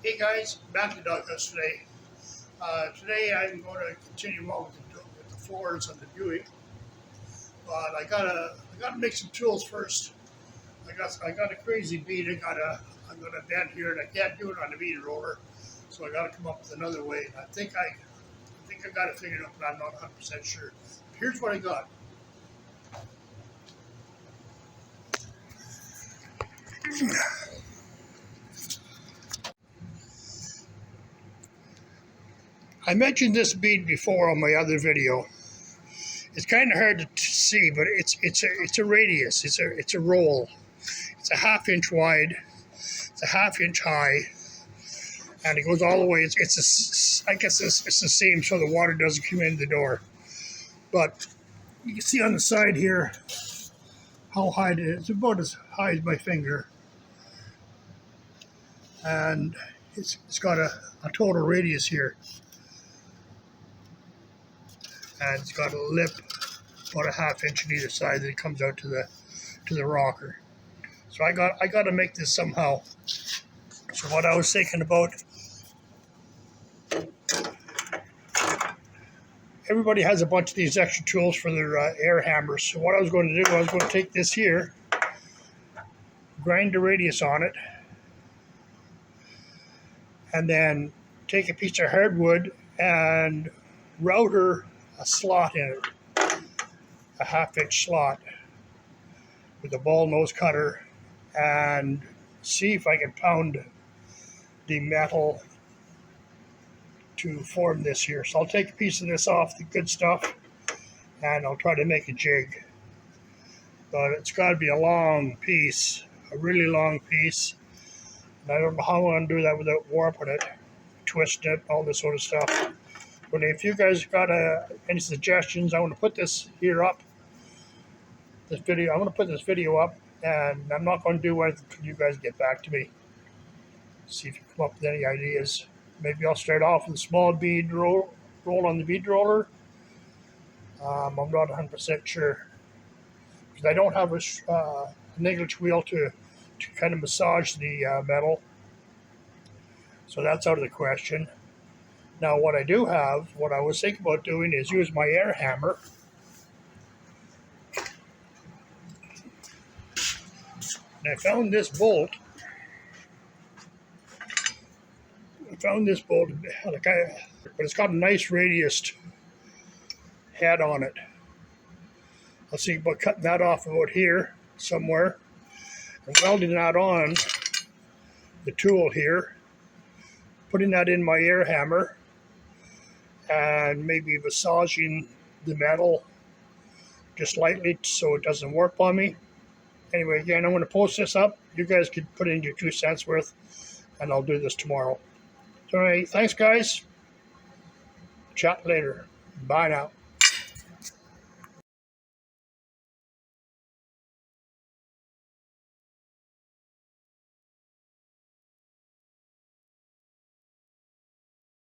Hey guys, back to doghouse today. Today I'm going to continue on with the floors on the Buick, but I gotta make some tools first. I got a crazy bead. I'm gonna bend here, and I can't do it on the bead roller, so I got to come up with another way. I think I got it figured out, but I'm not 100% sure. Here's what I got. I mentioned this bead before on my other video. It's kind of hard to see, but it's a radius. It's a roll. It's a ½ inch wide. It's a ½ inch high, and it goes all the way. I guess it's the same, so the water doesn't come in the door. But you can see on the side here how high it is. It's about as high as my finger, and it's got a total radius here, and it's got a lip about a ½ inch on either side that it comes out to the rocker. So I got to make this somehow. So what I was thinking about, everybody has a bunch of these extra tools for their air hammers. So what I was going to do, I was going to take this here, grind the radius on it, and then take a piece of hardwood and router a slot in it, a ½ inch slot with a ball nose cutter, and see if I can pound the metal to form this here. So I'll take a piece of this off, the good stuff, and I'll try to make a jig. But it's got to be a long piece, a really long piece. And I don't know how I'm going to do that without warping it, twisting it, all this sort of stuff. But if you guys got any suggestions, I want to put this here up. I'm going to put this video up, and I'm not going to do anything until you guys get back to me. See if you come up with any ideas. Maybe I'll start off with a small bead roll on the bead roller. I'm not 100% sure, because I don't have a English wheel to kind of massage the metal. So that's out of the question. Now what I do have, what I was thinking about doing, is use my air hammer. And I found this bolt. But it's got a nice radiused head on it. I'll see about cutting that off about here somewhere and welding that on the tool here, putting that in my air hammer, and maybe massaging the metal just lightly so it doesn't warp on me. Anyway, again, I'm going to post this up. You guys can put in your 2 cents worth, and I'll do this tomorrow. So anyway, thanks guys. Chat later. Bye now.